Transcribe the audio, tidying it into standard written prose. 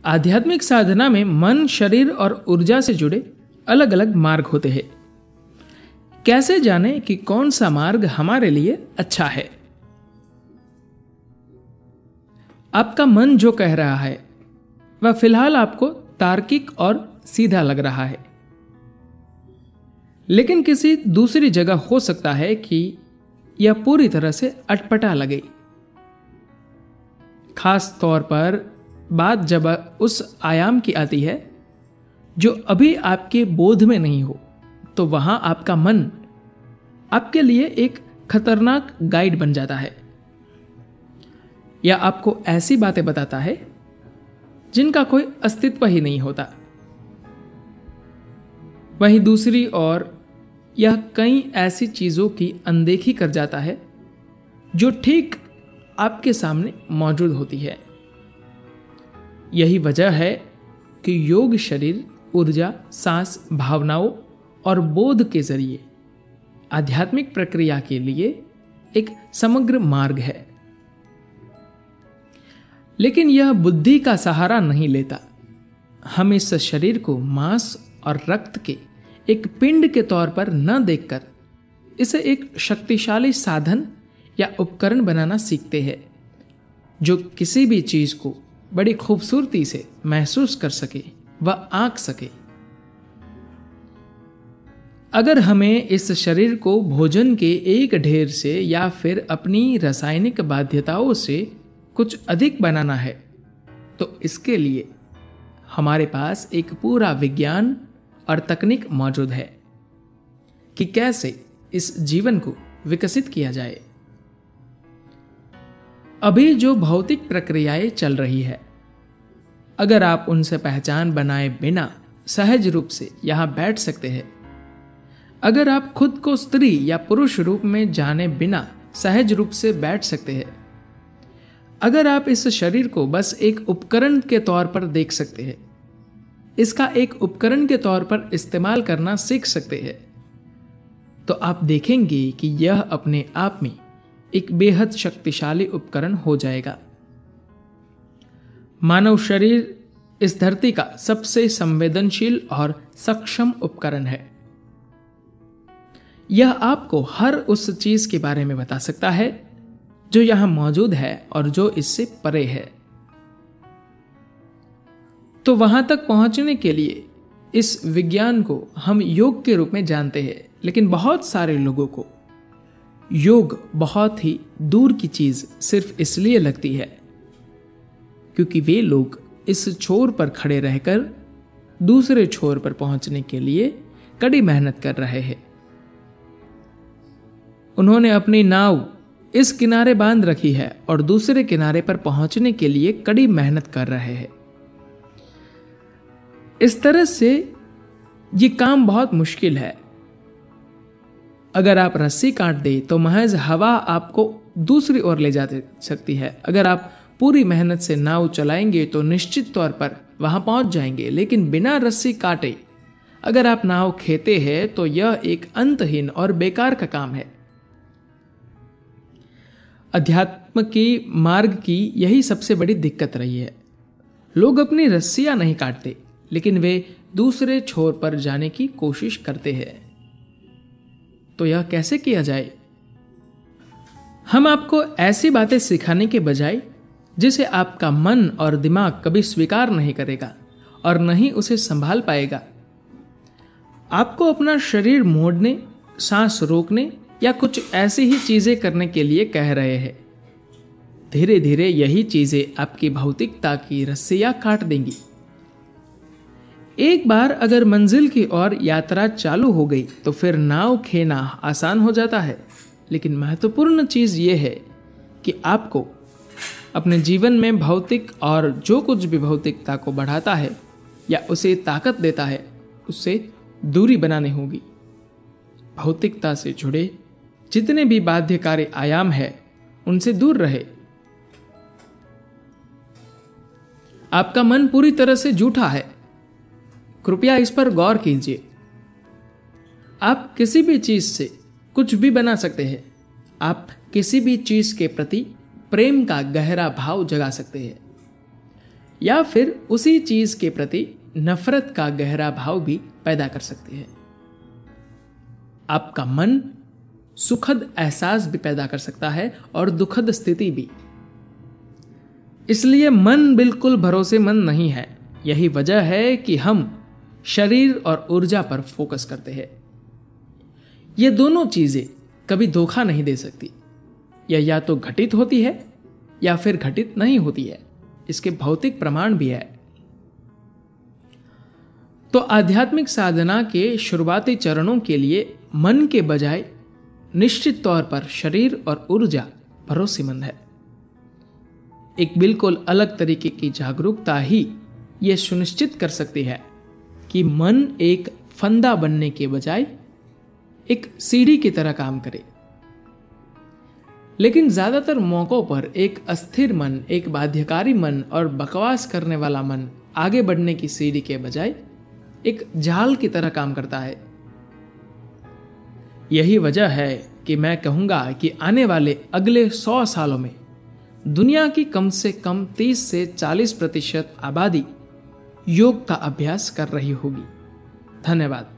आध्यात्मिक साधना में मन, शरीर और ऊर्जा से जुड़े अलग अलग मार्ग होते हैं। कैसे जानें कि कौन सा मार्ग हमारे लिए अच्छा है? आपका मन जो कह रहा है वह फिलहाल आपको तार्किक और सीधा लग रहा है, लेकिन किसी दूसरी जगह हो सकता है कि यह पूरी तरह से अटपटा लगे। खास तौर पर बात जब उस आयाम की आती है जो अभी आपके बोध में नहीं हो, तो वहां आपका मन आपके लिए एक खतरनाक गाइड बन जाता है, या आपको ऐसी बातें बताता है जिनका कोई अस्तित्व ही नहीं होता। वहीं दूसरी ओर यह कई ऐसी चीजों की अनदेखी कर जाता है जो ठीक आपके सामने मौजूद होती है। यही वजह है कि योग शरीर, ऊर्जा, सांस, भावनाओं और बोध के जरिए आध्यात्मिक प्रक्रिया के लिए एक समग्र मार्ग है। लेकिन यह बुद्धि का सहारा नहीं लेता। हम इस शरीर को मांस और रक्त के एक पिंड के तौर पर न देखकर इसे एक शक्तिशाली साधन या उपकरण बनाना सीखते हैं जो किसी भी चीज को बड़ी खूबसूरती से महसूस कर सके व आंक सके। अगर हमें इस शरीर को भोजन के एक ढेर से या फिर अपनी रासायनिक बाध्यताओं से कुछ अधिक बनाना है, तो इसके लिए हमारे पास एक पूरा विज्ञान और तकनीक मौजूद है कि कैसे इस जीवन को विकसित किया जाए। अभी जो भौतिक प्रक्रियाएं चल रही है, अगर आप उनसे पहचान बनाए बिना सहज रूप से यहां बैठ सकते हैं, अगर आप खुद को स्त्री या पुरुष रूप में जाने बिना सहज रूप से बैठ सकते हैं, अगर आप इस शरीर को बस एक उपकरण के तौर पर देख सकते हैं, इसका एक उपकरण के तौर पर इस्तेमाल करना सीख सकते हैं, तो आप देखेंगे कि यह अपने आप में एक बेहद शक्तिशाली उपकरण हो जाएगा। मानव शरीर इस धरती का सबसे संवेदनशील और सक्षम उपकरण है। यह आपको हर उस चीज के बारे में बता सकता है जो यहां मौजूद है और जो इससे परे है। तो वहां तक पहुंचने के लिए इस विज्ञान को हम योग के रूप में जानते हैं, लेकिन बहुत सारे लोगों को योग बहुत ही दूर की चीज सिर्फ इसलिए लगती है क्योंकि वे लोग इस छोर पर खड़े रहकर दूसरे छोर पर पहुंचने के लिए कड़ी मेहनत कर रहे हैं। उन्होंने अपनी नाव इस किनारे बांध रखी है और दूसरे किनारे पर पहुंचने के लिए कड़ी मेहनत कर रहे हैं। इस तरह से ये काम बहुत मुश्किल है। अगर आप रस्सी काट दे तो महज हवा आपको दूसरी ओर ले जा सकती है। अगर आप पूरी मेहनत से नाव चलाएंगे तो निश्चित तौर पर वहां पहुंच जाएंगे, लेकिन बिना रस्सी काटे अगर आप नाव खेते हैं तो यह एक अंतहीन और बेकार का काम है। अध्यात्म की मार्ग की यही सबसे बड़ी दिक्कत रही है। लोग अपनी रस्सियां नहीं काटते, लेकिन वे दूसरे छोर पर जाने की कोशिश करते हैं। तो यह कैसे किया जाए? हम आपको ऐसी बातें सिखाने के बजाय जिसे आपका मन और दिमाग कभी स्वीकार नहीं करेगा और न ही उसे संभाल पाएगा, आपको अपना शरीर मोड़ने, सांस रोकने या कुछ ऐसी ही चीजें करने के लिए कह रहे हैं। धीरे धीरे यही चीजें आपकी भौतिकता की रस्सियां काट देंगी। एक बार अगर मंजिल की ओर यात्रा चालू हो गई तो फिर नाव खेना आसान हो जाता है। लेकिन महत्वपूर्ण चीज यह है कि आपको अपने जीवन में भौतिक और जो कुछ भी भौतिकता को बढ़ाता है या उसे ताकत देता है, उससे दूरी बनानी होगी। भौतिकता से जुड़े जितने भी बाध्यकारी आयाम है उनसे दूर रहे। आपका मन पूरी तरह से झूठा है, कृपया इस पर गौर कीजिए। आप किसी भी चीज से कुछ भी बना सकते हैं। आप किसी भी चीज के प्रति प्रेम का गहरा भाव जगा सकते हैं। या फिर उसी चीज के प्रति नफरत का गहरा भाव भी पैदा कर सकती है। आपका मन सुखद एहसास भी पैदा कर सकता है और दुखद स्थिति भी। इसलिए मन बिल्कुल भरोसेमंद नहीं है। यही वजह है कि हम शरीर और ऊर्जा पर फोकस करते हैं। ये दोनों चीजें कभी धोखा नहीं दे सकती। यह या तो घटित होती है या फिर घटित नहीं होती है। इसके भौतिक प्रमाण भी है। तो आध्यात्मिक साधना के शुरुआती चरणों के लिए मन के बजाय निश्चित तौर पर शरीर और ऊर्जा भरोसेमंद है। एक बिल्कुल अलग तरीके की जागरूकता ही यह सुनिश्चित कर सकती है कि मन एक फंदा बनने के बजाय एक सीढ़ी की तरह काम करे। लेकिन ज्यादातर मौकों पर एक अस्थिर मन, एक बाध्यकारी मन और बकवास करने वाला मन आगे बढ़ने की सीढ़ी के बजाय एक जाल की तरह काम करता है। यही वजह है कि मैं कहूंगा कि आने वाले अगले 100 सालों में दुनिया की कम से कम 30 से 40% आबादी योग का अभ्यास कर रही होगी। धन्यवाद।